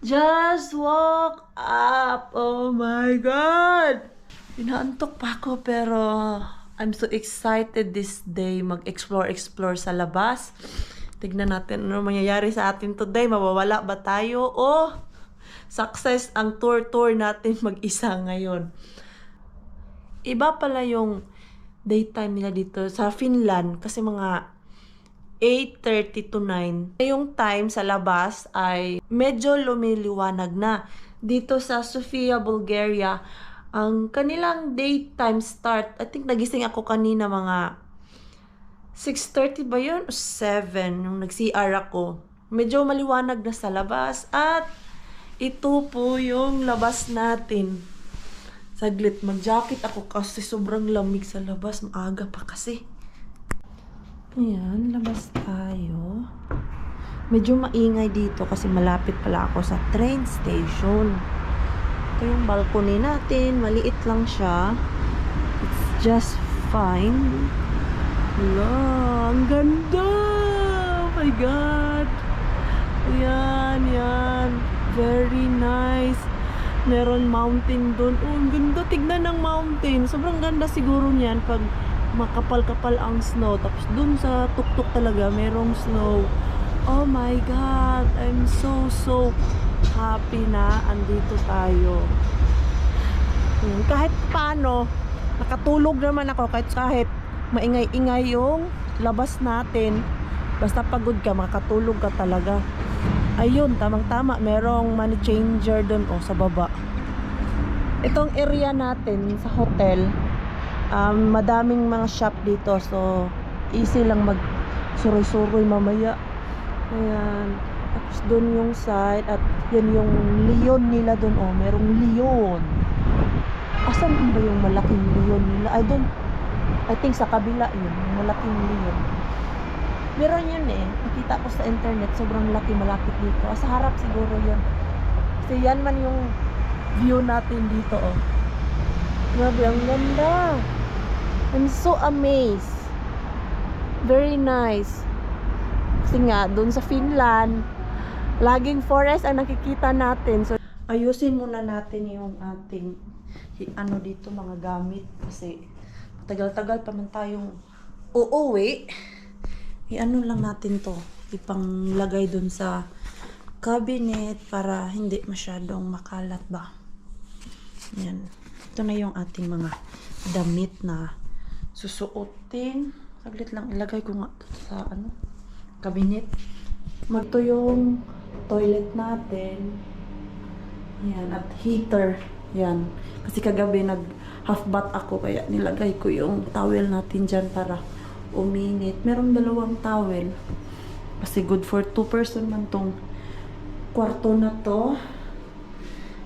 Just woke up. Oh my God! Inaantok pa ako pero I'm so excited this day mag-explore sa labas. Tignan natin ano mangyayari sa atin today. Mawawala ba tayo? Oh, success ang tour natin mag-isa ngayon. Iba pala yung daytime nila dito sa Finland kasi mga 8:30 to 9. Yung time sa labas ay medyo lumiliwanag na. Dito sa Sofia, Bulgaria, ang kanilang daytime start, I think nagising ako kanina mga 6:30 ba yun? O 7, nung nag-CR ako. Medyo maliwanag na sa labas at ito po yung labas natin. Saglit, mag-jacket ako kasi sobrang lamig sa labas. Maaga pa kasi. Ayan, labas tayo. Medyo maingay dito kasi malapit pala ako sa train station. Ito yung balcony natin. Maliit lang siya. It's just fine. Wala, ang ganda! Oh my God! Ayan, yan. Very nice. Meron mountain dun. Oh, ang ganda. Tignan ng mountain. Sobrang ganda siguro niyan pag makapal-kapal ang snow. Tapos dun sa tuktok talaga, merong snow. Oh my God! I'm so happy na andito tayo. Kahit paano, nakatulog naman ako kahit maingay-ingay yung labas natin. Basta pagod ka, makatulog ka talaga. Ayun, tamang-tama. Merong money changer dun sa baba. Itong area natin sa hotel, madaming mga shop dito, so easy lang mag suroy-suroy mamaya. Ayan, tapos doon yung side at yan yung leon nila doon. Merong leon. Asan ba yung malaking leon nila? I think sa kabila yun, yung malaking leon. Meron yun nakita ko sa internet, sobrang laki, malapit dito. Sa harap siguro yun, kasi yan man yung view natin dito. Grabe, ang ganda. I'm so amazed. Very nice. Kasi nga, dun sa Finland, laging forest ang nakikita natin. So, ayusin muna natin yung ating dito, mga gamit. Kasi, tagal-tagal pa man tayong uuwi. Lang natin to. Ipanglagay dun sa cabinet para hindi masyadong makalat ba. Yan. Ito na yung ating mga damit na susuotin. Saglit lang, ilagay ko nga sa cabinet. Ito yung toilet natin. Yan, at heater. Yan. Kasi kagabi nag half bath ako, kaya nilagay ko yung towel natin dyan para uminit. Merong 2 towel. Kasi good for 2 person man tong kwarto na to.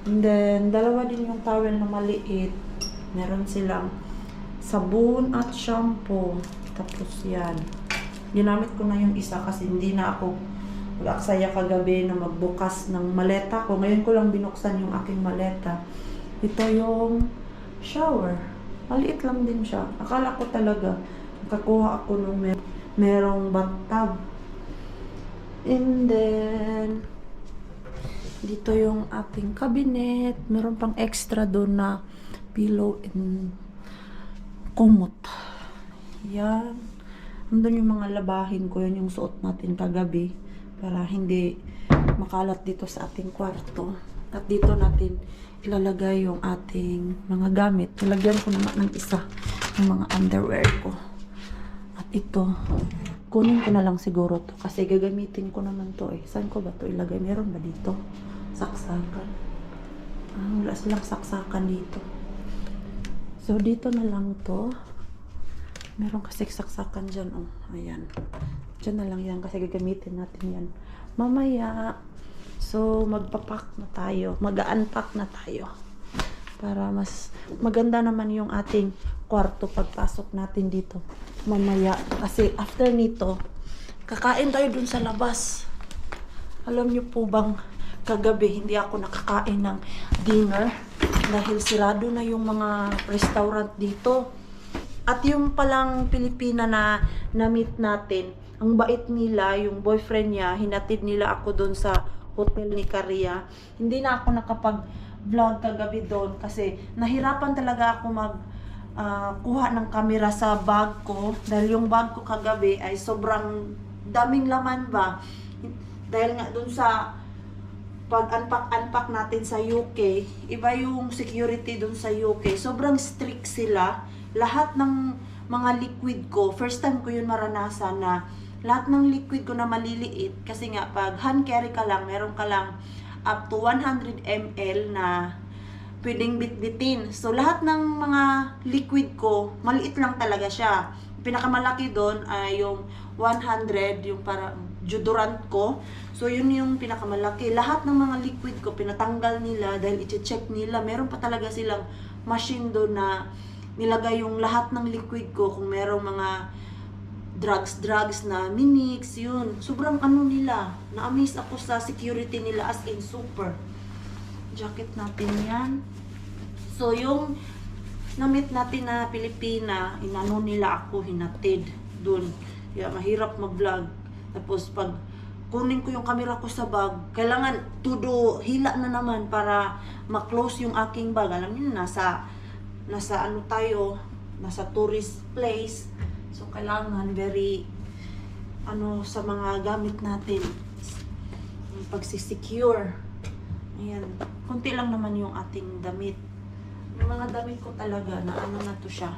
And then, 2 din yung towel na maliit. Meron silang sabon at shampoo. Tapos yan. Ginamit ko na yung isa kasi hindi na ako mag-aksaya kagabi na magbukas ng maleta ko. Ngayon ko lang binuksan yung aking maleta. Ito yung shower. Maliit lang din siya. Akala ko talaga nakakuha ako nung merong bathtub. And then dito yung ating cabinet. Meron pang extra doon na pillow and kumot. Yan. Nandun yung mga labahin ko. Yan yung suot natin kagabi para hindi makalat dito sa ating kwarto. At dito natin ilalagay yung ating mga gamit. Nilagyan ko naman ng isa yung mga underwear ko. At ito, kunin ko na lang siguro to kasi gagamitin ko naman to Saan ko ba to ilagay? Meron ba dito? Saksakan. Wala silang saksakan dito. So, dito na lang to. Meron kasi saksakan dyan. Ayan. Dyan na lang yan kasi gagamitin natin yan mamaya. So, magpapack na tayo. Mag-unpack na tayo. Para mas maganda naman yung ating kwarto pagpasok natin dito mamaya. Kasi after nito, kakain tayo dun sa labas. Alam niyo po bang kagabi hindi ako nakakain ng dinner dahil sirado na yung mga restaurant dito. At yung palang Pilipina na meet natin, ang bait nila, yung boyfriend niya, hinatid nila ako doon sa hotel ni Karia. Hindi na ako nakapag-vlog kagabi doon kasi nahirapan talaga ako kuha ng camera sa bag ko dahil yung bag ko kagabi ay sobrang daming laman ba dahil nga doon sa pag-unpack natin sa UK, iba yung security doon sa UK, sobrang strict sila. Lahat ng mga liquid ko, first time ko yun maranasan na lahat ng liquid ko na maliliit kasi nga pag hand carry ka lang, meron ka lang up to 100 ml na pwedeng bitbitin. So, lahat ng mga liquid ko, maliit lang talaga siya. Pinakamalaki doon ay yung 100, yung para deodorant ko. So, yun yung pinakamalaki. Lahat ng mga liquid ko, pinatanggal nila dahil i-check nila. Meron pa talaga silang machine doon na nilagay yung lahat ng liquid ko. Kung merong mga drugs na minix, yun. Sobrang ano nila. Na-amaze ako sa security nila as in super. Jacket natin yan. So, yung namit natin na Pilipina, inano nila ako, hinatid dun. Kaya mahirap mag-vlog. Tapos, pag kunin ko yung camera ko sa bag, kailangan tudo, hila na naman para ma-close yung aking bag. Alam niyo, nasa ano tayo, nasa tourist place. So, kailangan very, sa mga gamit natin, yung pagsisecure. Ayan, konti lang naman yung ating damit. Yung mga damit ko talaga na na to siya.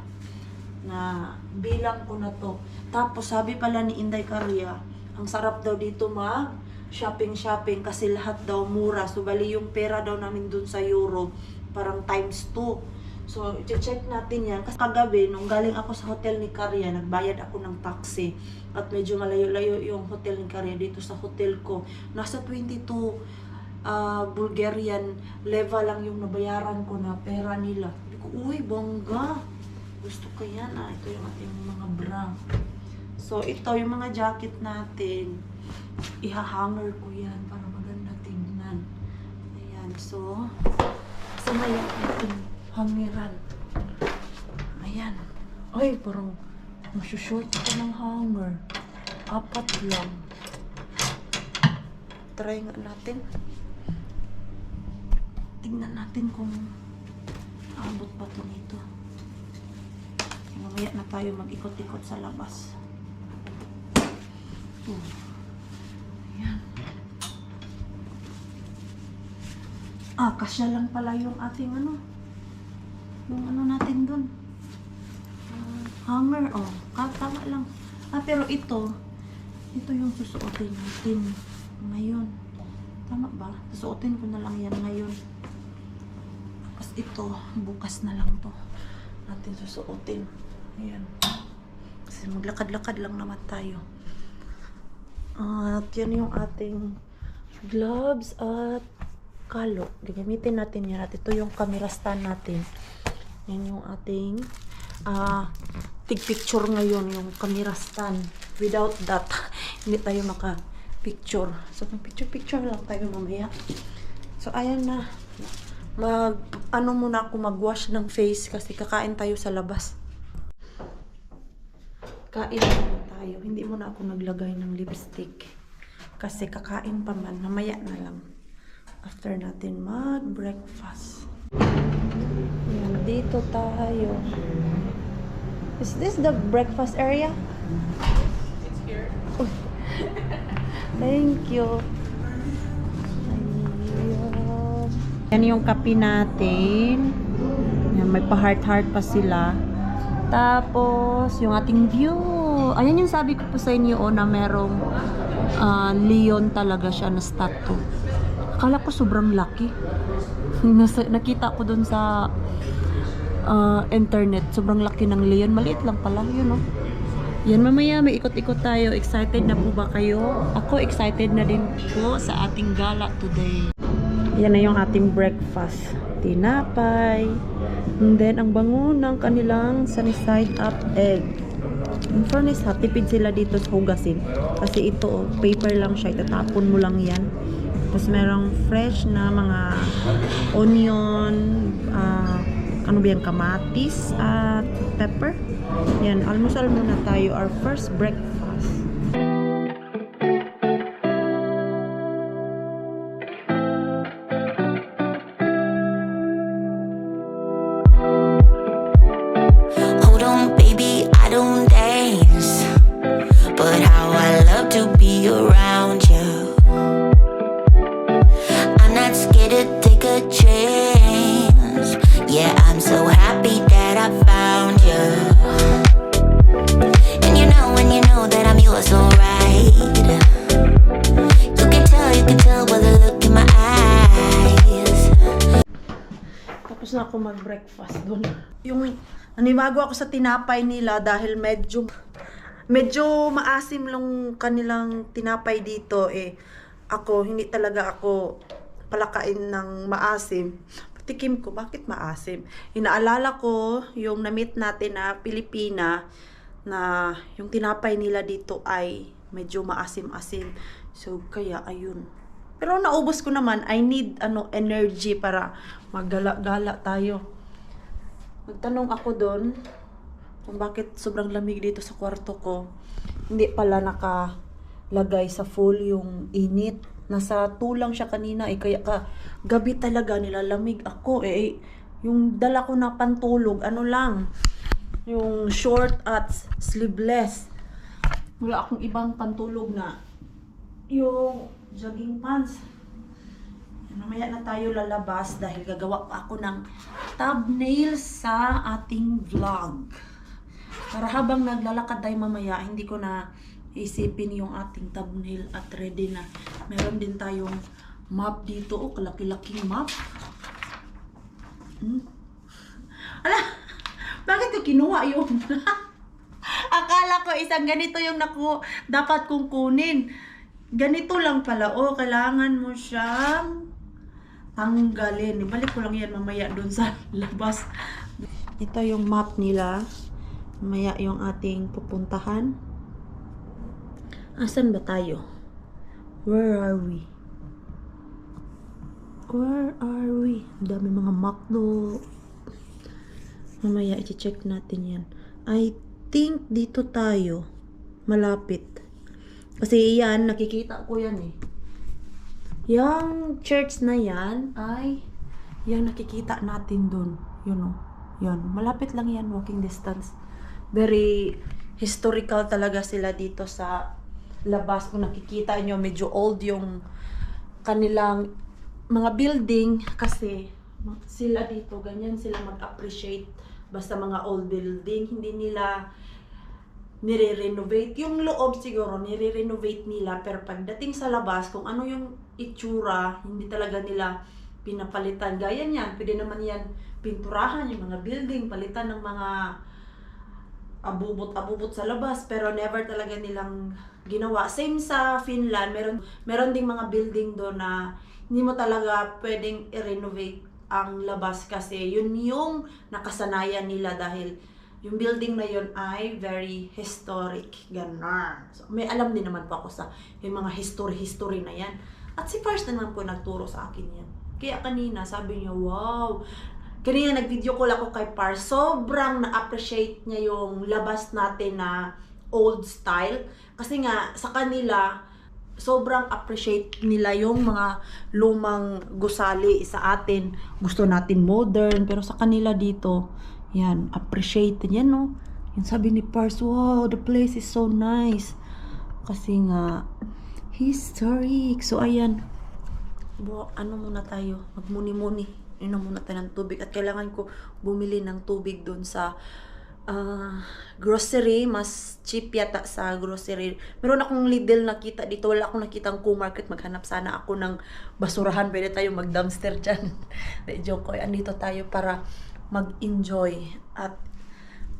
Na bilang ko na to. Tapos sabi pala ni Inday Karia, ang sarap daw dito shopping kasi lahat daw mura. So bali yung pera daw namin dun sa Euro, parang times 2. So i-check natin yan. Kasi kagabi, nung galing ako sa hotel ni Karia, nagbayad ako ng taxi. At medyo malayo-layo yung hotel ni Karia dito sa hotel ko. Nasa 22 Bulgarian leva lang yung nabayaran ko na pera nila. Sabi ko, uy, bongga. Gusto ko yan. Ito yung ating mga bra. So, ito yung mga jacket natin. Ihahanger ko yan para maganda tingnan. Ayan. So, samayan natin hangiran. Ayan. Ay, parang masushoot ko ng hanger. 4 lang. Try nga natin. Tingnan natin kung abot pa ito nito. Mamaya na tayo mag-ikot-ikot sa labas. Ayan. Kasya lang pala yung ating yung natin dun. Hanger, tama lang. Pero ito yung susuotin natin ngayon. Tama ba? Susuotin ko na lang yan ngayon. Tapos ito, bukas na lang to natin susuotin. Ayan. Kasi maglakad-lakad lang naman tayo. At yan yung ating gloves at kalo. Gagamitin natin yan. At ito yung camera stand natin. Yan yung ating tig-picture ngayon, yung camera stand. Without that, hindi tayo maka-picture. So, picture lang tayo mamaya. So, ayan na. Muna ako mag-wash ng face kasi kakain tayo sa labas. Kain muna tayo. Hindi muna ako naglagay ng lipstick. Kasi kakain pa man. Mamaya na lang. After natin mag-breakfast. Ayan, dito tayo. Is this the breakfast area? It's here. Thank you. Yan yung kape natin. Yan, may pa-heart-heart pa sila. Tapos, yung ating view. Ayan yung sabi ko po sa inyo na merong leon talaga siya na statue. Akala ko sobrang laki. Nakita ko dun sa internet. Sobrang laki ng leon. Maliit lang pala. Yun, Yan, mamaya may ikot-ikot tayo. Excited na po ba kayo? Ako excited na din po sa ating gala today. Yan na yung ating breakfast. Tinapay. And then, ang bango ng kanilang sunny side up egg. In fairness ha, tipid sila dito sa hugasin. Kasi ito, paper lang siya. Itatapon mo lang yan. Tapos merong fresh na mga onion, kamatis at pepper. Yan, almusal muna tayo. Our first breakfast. not scared to take a chance. Yeah, I'm so happy that I found you. And you know that I'm yours, alright. You can tell by the look in my eyes. Tapos na ako mag-breakfast doon. Yung nanibago ako sa tinapay nila dahil medyo maasim lang kanilang tinapay dito eh. Ako, hindi talaga ako palakain ng maasim. Patikim ko, bakit maasim? Inaalala ko yung na-meet natin na Pilipina na yung tinapay nila dito ay medyo maasim-asim. So, kaya ayun. Pero naubos ko naman, I need energy para maggala-gala tayo. Magtanong ako doon kung bakit sobrang lamig dito sa kwarto ko. Hindi pala nakalagay sa full yung init. Nasa 2 lang siya kanina eh. Kaya gabi talaga nilalamig ako eh. Yung dala ko na pantulog, lang. Yung short at sleeveless. Wala akong ibang pantulog na yung jogging pants. Mamaya na tayo lalabas dahil gagawa pa ako ng thumbnail sa ating vlog. Para habang naglalakad tayo mamaya, hindi ko na isipin yung ating thumbnail at ready na. Meron din tayong map dito. Oh, kalaki-laking map. Ala, bakit ko kinuha yun? Akala ko isang ganito yung dapat kong kunin. Ganito lang pala. Oh, kailangan mo siyang tanggalin. Ibalik ko lang yan mamaya doon sa labas. Ito yung map nila. Mamaya yung ating pupuntahan. Asan ba tayo? Where are we? Where are we? Ang dami mga McDo. Mamaya i-check natin yan. I think dito tayo. Malapit. Kasi yan, nakikita ko yan eh. Yung church na yan ay yan nakikita natin dun. Yun o. Yan. Malapit lang yan, walking distance. Very historical talaga sila dito sa labas. Kung nakikita nyo, medyo old yung kanilang mga building kasi sila dito, ganyan sila mag-appreciate basta mga old building. Hindi nila nire-renovate. Yung loob siguro, nire-renovate nila. Pero pagdating sa labas, kung ano yung itsura, hindi talaga nila pinapalitan. Gaya niyan, pwede naman yan pinturahan yung mga building, palitan ng mga abubot sa labas. Pero never talaga nilang ginawa. Same sa Finland, meron ding mga building doon na hindi mo talaga pwedeng i-renovate ang labas kasi yun yung nakasanayan nila dahil yung building na yun ay very historic. Ganon. So, may alam din naman po ako sa yung mga history na yan. At si Pars naman po nagturo sa akin yan. Kaya kanina sabi niya, wow. Kanina nag-video call ako kay Pars. Sobrang na-appreciate niya yung labas natin na old style. Kasi nga sa kanila, sobrang appreciate nila yung mga lumang gusali. Sa atin, gusto natin modern. Pero sa kanila dito, yan, appreciate yan, no? Yan sabi ni Pars, wow, the place is so nice. Kasi nga, historic. So, ayan. Ano muna tayo? Magmuni-muni. Inom muna tayo ng tubig. At kailangan ko bumili ng tubig doon sa grocery. Mas cheap yata sa grocery. Meron akong Lidl nakita dito. Wala akong nakitang Q-Market. Maghanap sana ako ng basurahan. Pwede tayo mag-dumpster dyan. Joke ko. Andito tayo para mag-enjoy at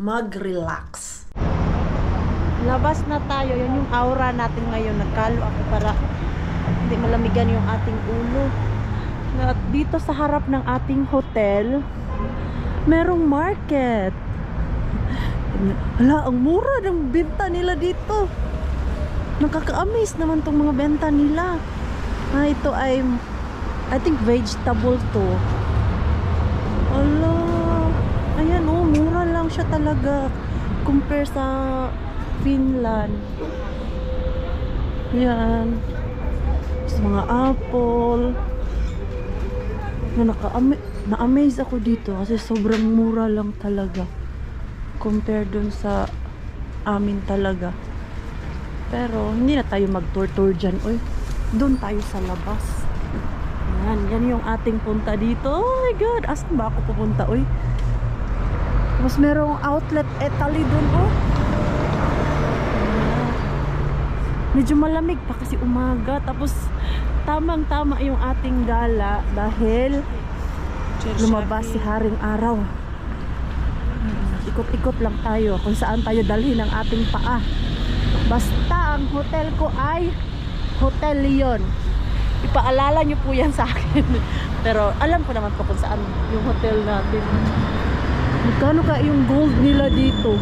mag-relax. Labas na tayo. Yan yung aura natin ngayon. Nagkalo ako para hindi malamigan yung ating ulo. At dito sa harap ng ating hotel, merong market. Hala, ang mura ng benta nila dito. Nakaka-amaze naman tong mga benta nila. Ito ay, I think vegetable to. Hala. Ayan oh, mura lang siya talaga compare sa Finland. Ayan. Sa mga apple. Na-amaze ako dito kasi sobrang mura lang talaga compare dun sa amin talaga. Pero hindi na tayo mag-tour-tour dyan. Uy, doon tayo sa labas. Ayan. yan yung ating punta dito. Oh my God, asan ba ako pupunta? Uy, mas merong outlet Italy dun, oh. Medyo malamig pa kasi umaga. Tapos tamang-tama yung ating gala dahil lumabas si Haring Araw. Ikot-ikot lang tayo kung saan tayo dalhin ang ating paa. Basta ang hotel ko ay Hotel Leon. Ipaalala nyo po yan sa akin. Pero alam ko naman po kung saan yung hotel natin. Magkano ka yung gold nila dito?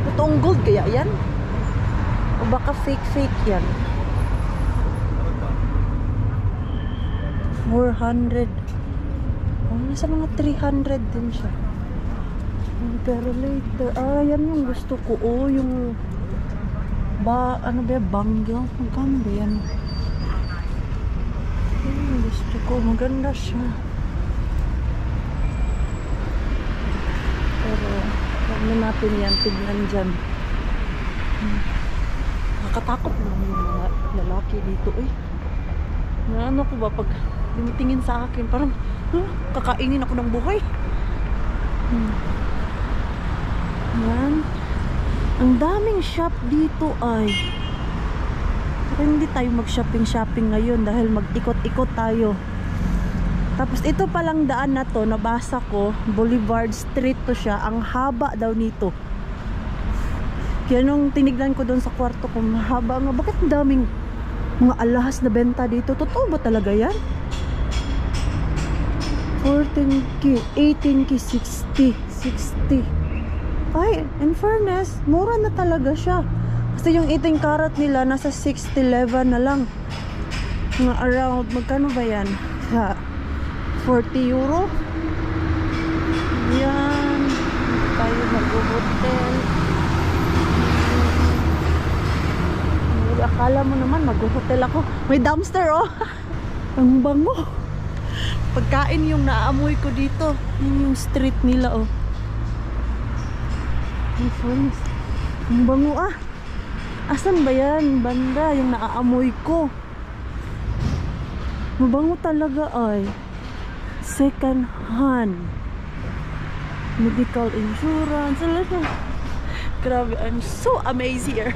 Totoong gold kaya yan? O baka fake yan? 400. Oh, nasa mga 300 din siya. Pero later, yan yung gusto ko. Oh, yung ano ba, bangle? Magkano ba yan? Gusto ko, maganda siya. Pero huwag na natin yan tignan dyan. Nakatakot naman yung mga lalaki dito eh. Ano ko ba pag tumitingin sa akin, parang kakainin ako ng buhay. Yan. Ang daming shop dito ay. Pero hindi tayo mag-shopping ngayon dahil mag-ikot-ikot tayo. Tapos ito palang daan na to, nabasa ko, Boulevard Street to siya. Ang haba daw nito. Kaya nung tinignan ko doon sa kwarto ko, mahaba nga. Bakit ang daming mga alahas na benta dito? Totoo ba talaga yan? 14K, 18K, 60. Ay, in fairness, mura na talaga siya. Kasi yung 18 karat nila, nasa 611 na lang. Mga around, magkano ba yan? 40 euro? Yan. Tayo mag-hotel. Akala mo naman, mag-hotel ako. May dumpster, oh. Ang bango. Pagkain yung naamoy ko dito. Yun yung street nila, oh. Ang bango, ah. Asan ba yan? Banda, yung naaamoy ko. Mabango talaga, ay. Second hand. Medical insurance. Grabe, I'm so amazed here.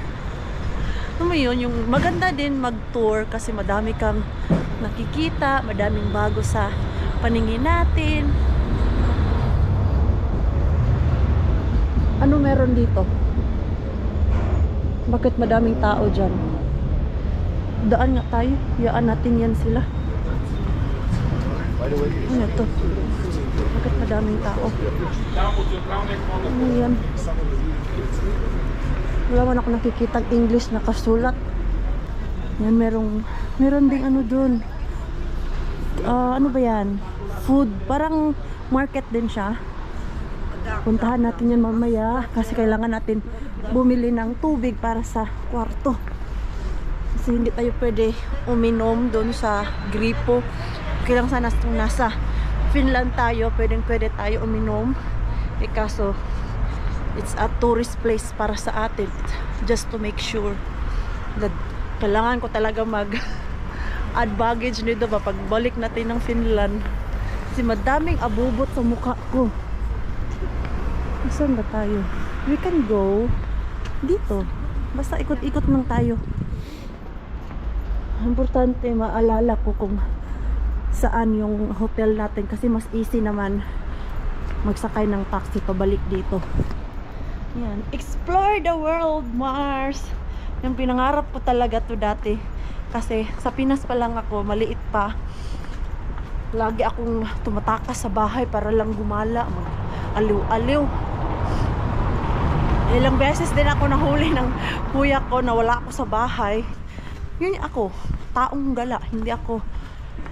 Ano mo yun, yung maganda din mag-tour kasi madami kang nakikita, madaming bago sa paningin natin. Ano meron dito? Bakit madaming tao dyan? Daan nga tayo. Yaan natin yan sila. Ano to? Bakit madaming tao? Ano yan? Wala man ako nakikitang English na kasulat. Yan, meron ding ano dun. Ano ba yan? Food. Parang market din siya. Puntahan natin yan mamaya kasi kailangan natin bumili ng tubig para sa kwarto. Kasi hindi tayo pwede uminom doon sa gripo. Kailang sana nasa Finland tayo, pwede tayo uminom. Kaso it's a tourist place para sa atin. Just to make sure that kailangan ko talaga add baggage nito ba pagbalik natin ng Finland. Kasi madaming abubot sa mukha ko. Saan ba tayo? We can go dito. Basta ikot-ikot lang tayo. Importante maalala ko kung saan yung hotel natin kasi mas easy naman magsakay ng taxi pabalik dito. Yan. Explore the world, Mars! Yung pinangarap ko talaga to dati. Kasi sa Pinas pa lang ako, maliit pa. Lagi akong tumatakas sa bahay para lang gumala. Aliw-aliw. Ilang beses din ako nahuli ng kuya ko na wala ako sa bahay. Yun ako, taong gala. Hindi ako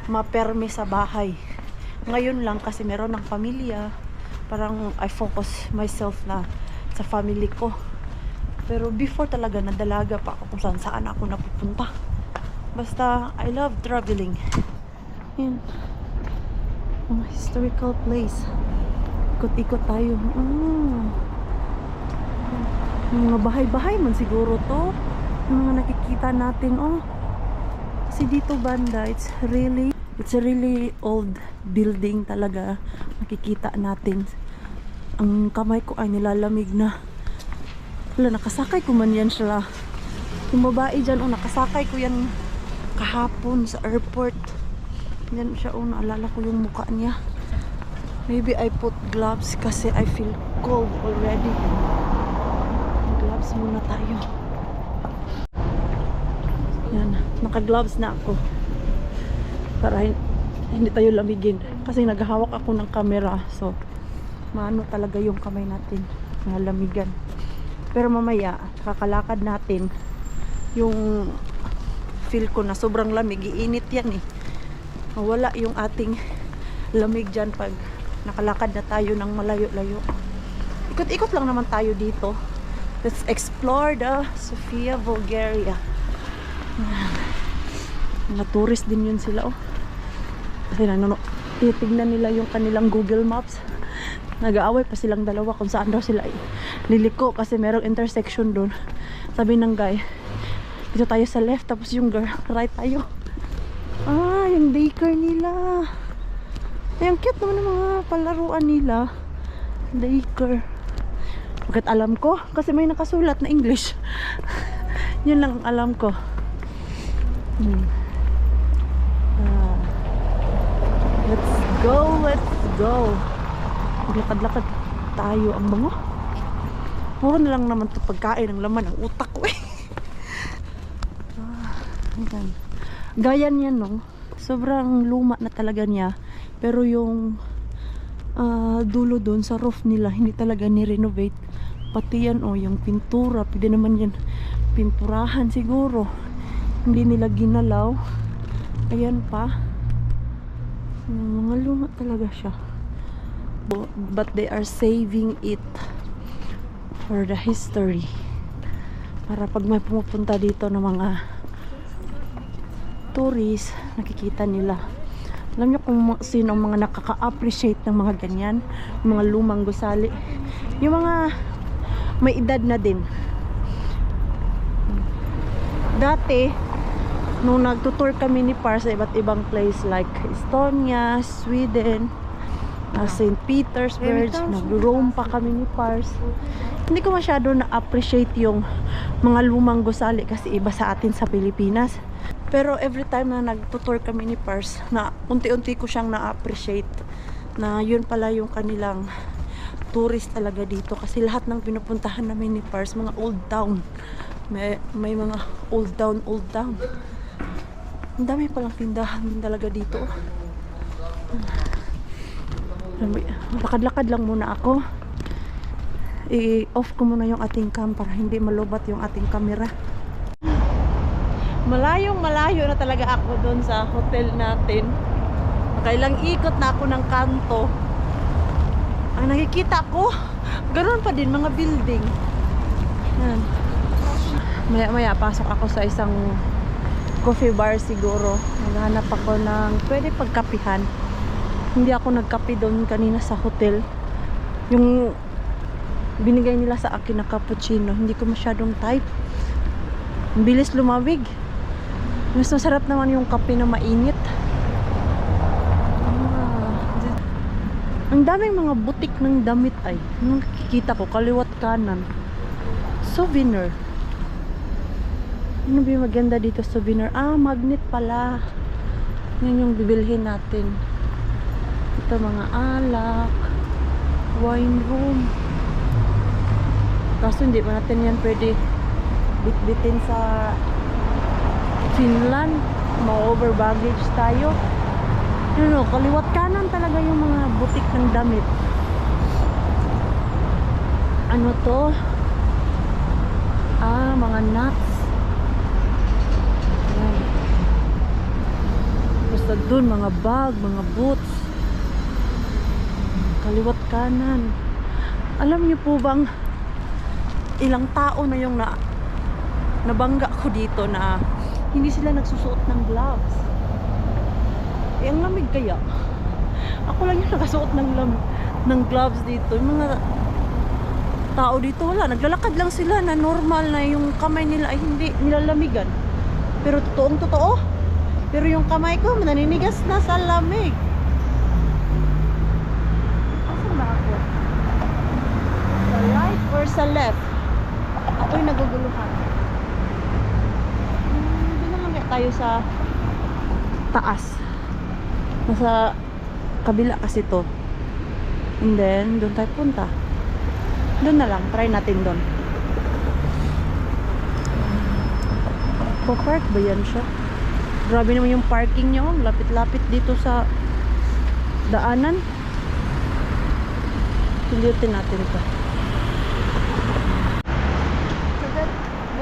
maperme sa bahay. Ngayon lang kasi meron ng pamilya. Parang I focus myself na sa family ko. Pero before talaga nadalaga pa ako kung saan ako napupunta. Basta I love traveling. Yan. Historical place. Ikot-ikot tayo. Mga bahay-bahay man siguro to. Yung mga nakikita natin, oh. Kasi Kasi dito banda, it's a really old building talaga. Makikita natin. Ang kamay ko ay nilalamig na. Wala, nakasakay ko man yan sila. Yung babae dyan, nakasakay ko yan kahapon sa airport. Yan siya, naalala ko yung mukha niya. Maybe I put gloves kasi I feel cold already. Gloves muna tayo. Yan, naka-gloves na ako. Para hindi tayo lamigin. Kasi naghahawak ako ng camera. So, maano talaga yung kamay natin. Nalamigan. Pero mamaya, kakalakad natin. Yung feel ko na sobrang lamig. Iinit yan eh. Mawala yung ating lamig dyan pag nakalakad na tayo ng malayo-layo. Ikot-ikot lang naman tayo dito. Let's explore the Sofia, Bulgaria. Mga tourist din yun sila, oh. Kasi titignan nila yung kanilang Google Maps. Nag-aaway pa silang dalawa kung saan daw sila liliko kasi merong intersection doon. Sabi ng guy, dito tayo sa left, tapos yung girl, right tayo. Ah, yung daycare nila. Ay, ang cute naman ng mga palaruan nila. Daycare. Bakit alam ko? Kasi may nakasulat na English. Yun lang alam ko. Let's go. Maglakad-lakad tayo. Ang bango. Puro na lang naman ito pagkain ng laman ng utak ko eh. Ayan. Gaya niya, no? Sobrang luma na talaga niya. Pero yung dulo doon sa roof nila, hindi talaga ni-renovate. Pati yan, oh, yung pintura. Pwede naman yan pinturahan siguro. Hindi nila ginalaw. Ayan pa. Mga luma talaga siya. But they are saving it for the history. Para pag may pumupunta dito ng mga tourists, nakikita nila. Alam niyo kung sino ang mga nakaka-appreciate ng mga ganyan, mga lumang gusali, yung mga may edad na din. Dati nung nagtutour kami ni Pars sa iba't ibang place like Estonia, Sweden, St. Petersburg, nag-roam pa kami ni Pars. Hindi ko masyado na-appreciate yung mga lumang gusali kasi iba sa atin sa Pilipinas. Pero every time na nagtutour kami ni Pars, na unti-unti ko siyang na-appreciate na yun pala yung kanilang tourist talaga dito. Kasi lahat ng pinupuntahan namin ni Pars, mga old town. May mga old town. Ang dami palang tindahan din talaga dito. Lakad-lakad lang muna ako. I-off ko muna yung ating cam para hindi malubat yung ating camera. Malayong-malayo na talaga ako doon sa hotel natin. Kailang ikot na ako ng kanto. Ang nakikita ko, ganoon pa din mga building. Yan. Maya-maya pasok ako sa isang coffee bar siguro. Naghanap ako ng pwede pagkapihan. Hindi ako nagkape doon kanina sa hotel. Yung binigay nila sa akin na cappuccino, hindi ko masyadong type. Ang bilis lumawig. Mas masarap naman yung kape na mainit. Ang daming mga butik ng damit ay. Nung nakikita ko, kaliwat kanan. Souvenir. Ano ba yung maganda dito souvenir? Ah, magnet pala. Yan yung bibilhin natin. Ito mga alak. Wine room. Kaso hindi pa natin yan pwede bitbitin sa Finland. Ma-over baggage tayo. Kaliwat kanan talaga yung mga butik ng damit. Ano to? Ah, mga nuts. Ayan. Basta dun, mga bag, mga boots. Kaliwat kanan. Alam niyo po bang ilang tao na yung nabangga ko dito na hindi sila nagsusuot ng gloves. Eh, ang lamig kaya. Ako lang yung nakasuot ng gloves dito. Yung mga tao dito wala. Naglalakad lang sila na normal na yung kamay nila ay hindi nilalamigan. Pero totoong totoo, Pero yung kamay ko naninigas na sa lamig. Asan ba ako? Sa right or sa left? Ako'y naguguluhan. Doon naman kaya tayo sa taas. Nasa kabila kasi to. And then, doon tayo punta. Doon na lang. Try natin doon. Park ba yan siya? Grabe naman yung parking nyo. Lapit-lapit dito sa daanan. Pindutin natin ito.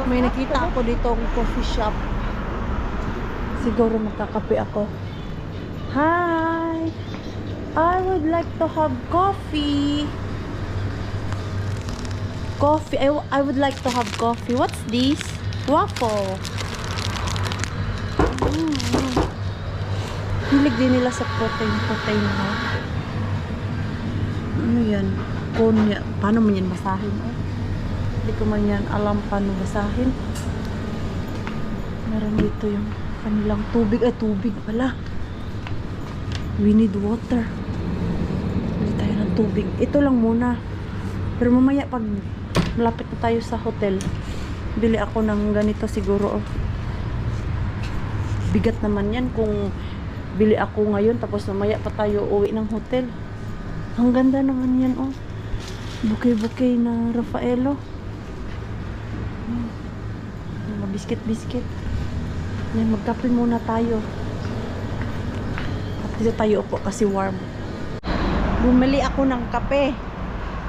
May nakita ako dito ang coffee shop. Siguro magkakape ako. Hi! I would like to have coffee. Coffee. I would like to have coffee. What's this? Waffle. Hilig din nila sa protein ha. Ano yan? Konya. Paano mo yan basahin? Hindi ko man yan alam paano basahin. Meron dito yung kanilang tubig. Ay, tubig pala. We need water. Bili tayo ng tubig. Ito lang muna. Pero mamaya pag malapit na tayo sa hotel, bili ako ng ganito siguro. Bigat naman yan kung bili ako ngayon tapos mamaya pa tayo uwi ng hotel. Ang ganda naman yan, oh. Bouquet-bouquet na Rafaelo. Mga biscuit-biscuit. Yan, magkape muna tayo. At dito tayo upo kasi warm. Bumili ako ng kape.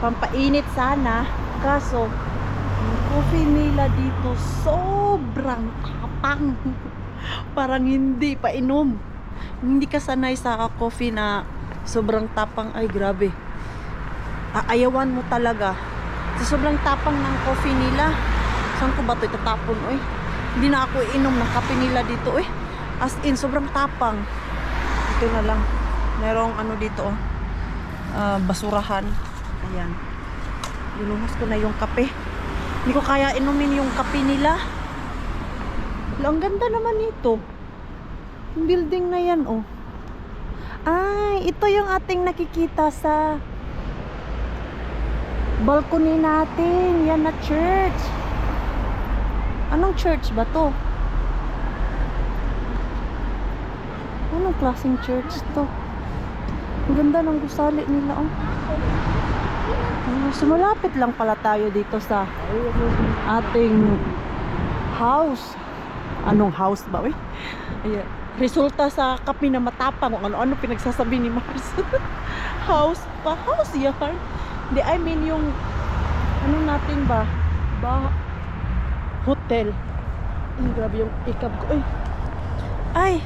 Pampainit sana. Kaso, yung coffee nila dito sobrang tapang. Parang hindi pa inom. Hindi ka sanay sa coffee na sobrang tapang. Ay, grabe. Aayawan mo talaga. Sa sobrang tapang ng coffee nila. Saan ko ba ito itatapon? Oy, hindi na ako inom ng kape nila dito. Oy, as in, sobrang tapang. Ito na lang. Merong ano dito, oh. Basurahan. Ayan. Inuhos ko na yung kape. Hindi ko kaya inumin yung kape nila. Ang ganda naman nito. Yung building na yan, oh. Ay, ito yung ating nakikita sa balcony natin. Yan na church. Anong church ba to? Anong klaseng church to? Ang ganda ng gusali nila, oh. So, malapit lang pala tayo dito sa ating house. Anong house ba, eh? Ayan. Resulta sa kape na matapang. Kung ano-ano pinagsasabi ni Mars. House pa. House yan. Hindi, I mean yung ano natin ba? Hotel. Ay, grabe yung ikab ko. Ay,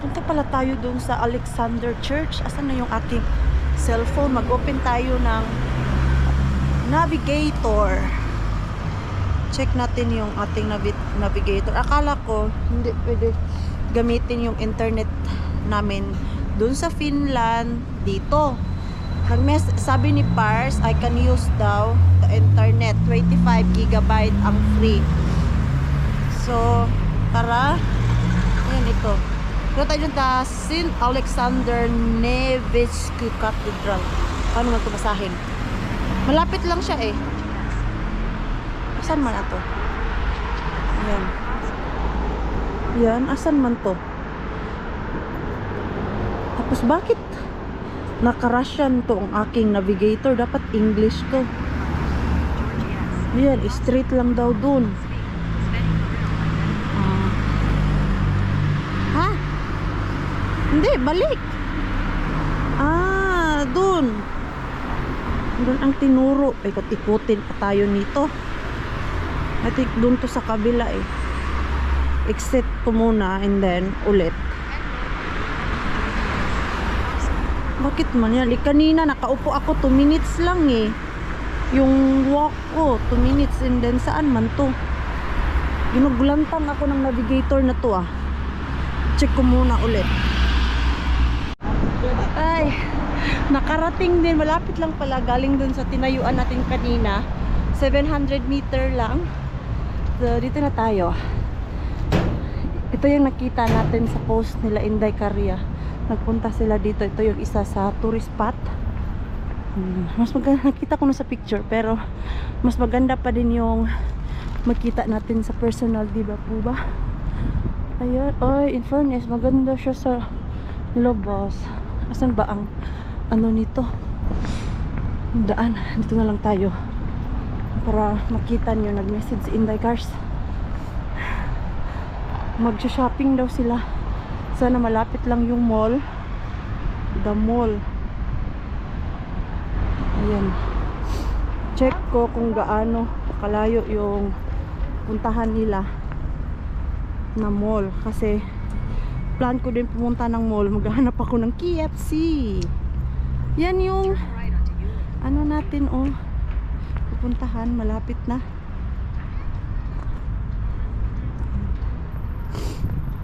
punta pala tayo dun sa Alexander Church. Asan na yung aking cellphone? Mag-open tayo ng navigator. Check natin yung ating navigator. Akala ko hindi pwede gamitin yung internet namin dun sa Finland dito. Sabi ni Pars, I can use daw the internet. 25 GB ang free. So, tara. Ayan ito. Ito tayo dun sa St. Alexander Nevsky Cathedral. Paano man ito basahin? Malapit lang siya eh. Asan man ito? Ayan. Yan, asan man to? Tapos bakit naka-Russian to ang aking navigator? Dapat English to. Ayan, straight lang daw dun. Ha? Hindi, balik. Dun. Dun ang tinuro. Ikot-ikutin pa tayo nito. I think dun to sa kabila eh. Exit ko muna and then ulit. Bakit man yan? Kanina nakaupo ako 2 minutes lang eh. Yung walk ko 2 minutes and then saan man to? Ginuglantang ako ng navigator na to ah. Check ko muna ulit. Ay, nakarating din. Malapit lang pala. Galing dun sa tinayuan natin kanina. 700 meter lang. So, dito na tayo. Ito yung nakita natin sa post nila Inday Caria. Nagpunta sila dito. Ito yung isa sa tourist spot. Mas maganda nakita ko na sa picture, pero mas maganda pa din yung makita natin sa personal, di ba po ba? Ayan, in fairness, maganda siya sa labas. Asan ba ang ano nito? Daan, dito na lang tayo para makita nyo. Nag-message si Inday Cars, mag-shopping daw sila. Sana malapit lang yung mall, the mall. Ayan, check ko kung gaano kalayo yung puntahan nila na mall, kasi plan ko din pumunta ng mall. Maghahanap ako ng KFC. Yan yung ano natin, pupuntahan, malapit na.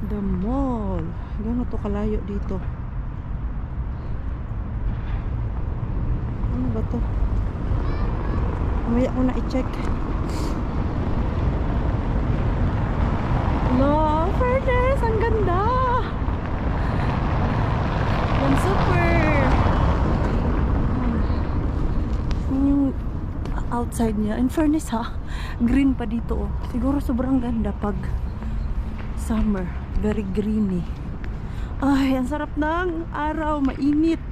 The mall. Gano'n to kalayo dito. Ano ba to? Mamaya ko na i-check. No, fairness, ang ganda. Ang super. Yung outside niya, in fairness ha, green pa dito. Siguro sobrang ganda pag summer, very greeny. Ay, ang sarap ng araw, mainit.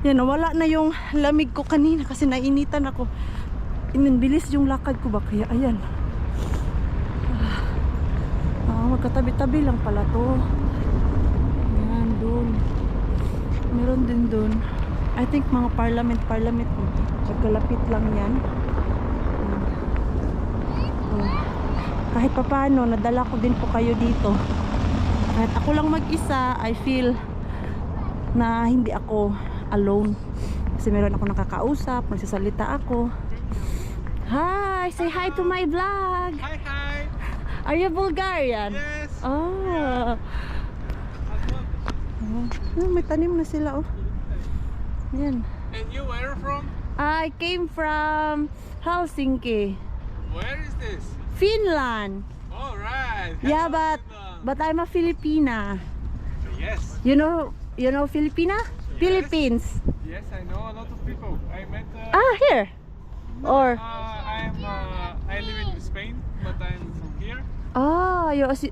Yan, wala na yung lamig ko kanina kasi nainitan ako. Bilis yung lakad ko ba, kaya ayan. Magkatabi-tabi lang pala to. Ayan, dun. Meron din dun. I think mga parliament. Magkalapit lang yan. Kahit papaano, nadala ko din po kayo dito. Kahit ako lang mag-isa, I feel na hindi ako alone. Kasi meron ako nakakausap, magsasalita ako. Hi! Say hi to my vlog! Hi. Are you Bulgarian? Yes. Oh. May tanim na sila, Yan. And you, where are you from? I came from Helsinki, Where is this? Finland. All right. Yeah, Hello, but I'm a Filipina. Yes. You know Filipina? Philippines. Yes, I know a lot of people. I met. Here. Or I live in Spain, but I'm from here.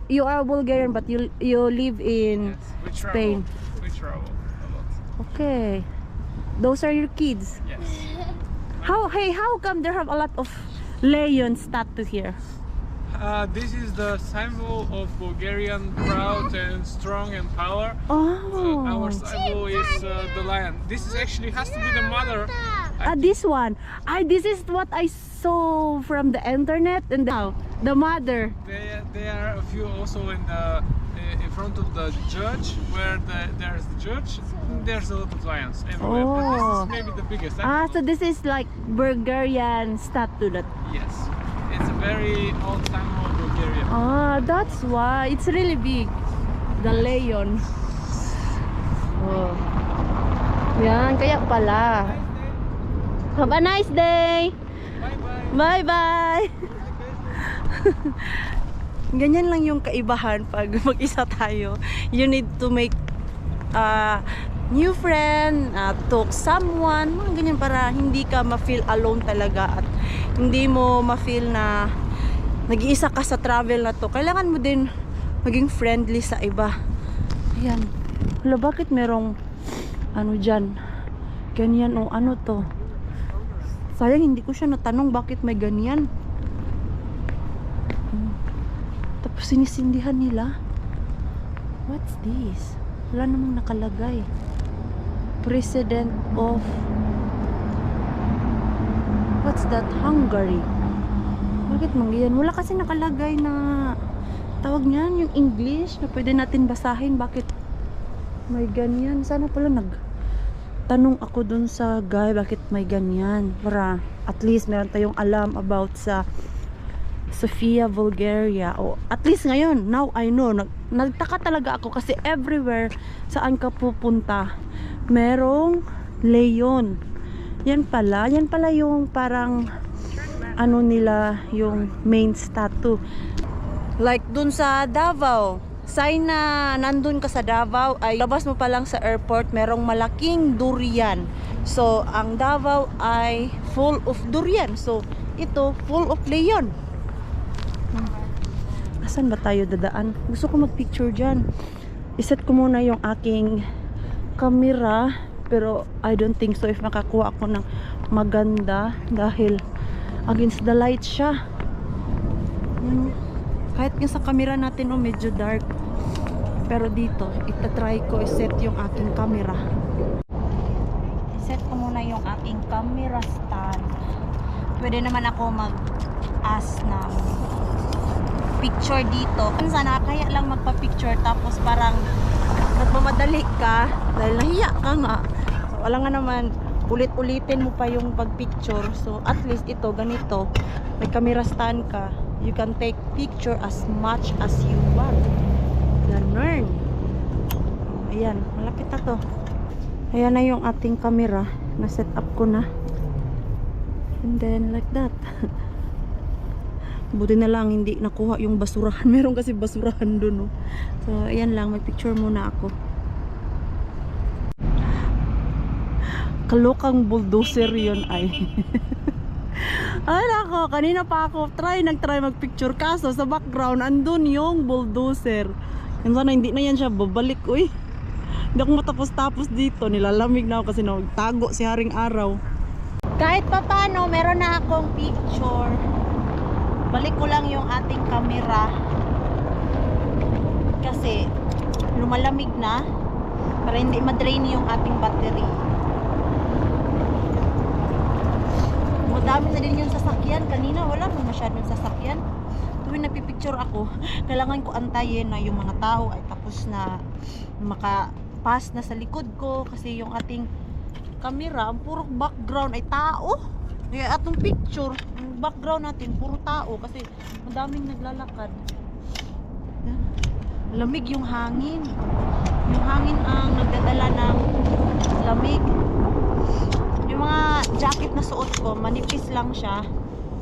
you are Bulgarian, but you live in Yes. We travel. Spain. We travel a lot. Okay. Those are your kids. Yes. How come there have a lot of lions tattoo here? This is the symbol of Bulgarian proud and strong and power. Our symbol is the lion. This is actually has to be the mother. This one. This is what I saw from the internet, and now the mother. They are a few also in front of the judge, where there's the judge. There's a lot of lions everywhere. But this is maybe the biggest. So this is like Bulgarian statue. Yes, it's a very old symbol of Bulgaria. That's why it's really big. The lion. Yan, kaya pala. Have a nice day. Bye bye. Bye-bye! Ganyan lang yung kaibahan pag mag-isa tayo. You need to make new friend, talk someone, mga ganyan, para hindi ka ma-feel alone talaga at hindi mo ma-feel na nag-iisa ka sa travel na to. Kailangan mo din maging friendly sa iba. Ayan. Hala, bakit merong ano dyan? Ganyan o ano to? Sayang hindi ko siya natanong bakit may ganyan. Tapos sinisindihan nila. What's this? Wala namang nakalagay. President of... What's that? Hungary. Bakit mangyan? Wala kasi nakalagay na tawag niyan, yung English na pwede natin basahin. Bakit may ganyan? Sana pala tanong ako dun sa guy bakit may ganyan, para at least meron tayong alam about sa Sofia, Bulgaria, o at least ngayon, now I know. Nagtaka talaga ako kasi everywhere saan ka pupunta merong leon. Yan pala yung parang ano nila, yung main statue. Like dun sa Davao, sign na nandun ka sa Davao ay labas mo pa lang sa airport, merong malaking durian. So, ang Davao ay full of durian. So, ito full of leon. Asan ba tayo dadaan? Gusto ko mag-picture dyan. Iset ko muna yung aking camera, pero I don't think so if makakuha ako ng maganda dahil against the light siya. Kahit nga sa camera natin medyo dark, pero dito itatry ko iset yung aking camera. Iset ko muna yung aking camera stand. Pwede naman ako mag-ask ng picture dito. Minsan nakakaya lang magpa-picture tapos parang nagmamadali ka dahil nahiya ka nga. So wala nga naman, ulit-ulitin mo pa yung pag-picture. So at least ito ganito, may camera stand ka, you can take picture as much as you want. Ganun. Ayan, malapit na to. Ayan na yung ating camera, na set up ko na. And then like that. Buti na lang hindi nakuha yung basurahan. Meron kasi basurahan dun, no? So ayan lang, mag-picture muna ako. Kalokang bulldozer yun ay. Ay nako, kanina pa ako nag-try mag-picture, kaso sa background andun yung bulldozer. Yan sana hindi na yan siya babalik. Uy, hindi ako matapos-tapos dito, nilalamig na ako kasi nagtago si Haring Araw. Kahit pa paano, meron na akong picture. Balik ko lang yung ating camera kasi lumalamig na para hindi ma-drain yung ating battery. Madami na din yung sasakyan. Kanina wala mo masyadong sasakyan. Tuwing nagpipicture ako, kailangan ko antayin na yung mga tao ay tapos na makapass na sa likod ko kasi yung ating camera, ang puro background ay tao. Kaya atong picture, yung background natin puro tao kasi madaming naglalakad. Lamig yung hangin. Yung hangin ang nagdadala ng lamig. Yung mga jacket na suot ko, manipis lang siya,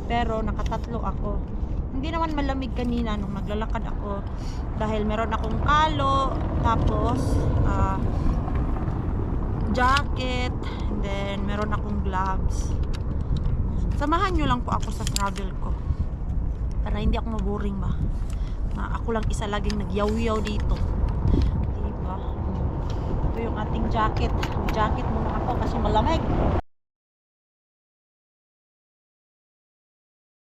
pero nakatatlo ako. Hindi naman malamig kanina nung naglalakad ako dahil meron akong kalo, tapos jacket, and then meron akong gloves. Samahan nyo lang po ako sa travel ko para hindi ako maboring ba. Ako lang isa laging nagyaw-yaw dito. Diba? Ito yung ating jacket. Jacket muna ako kasi malamig.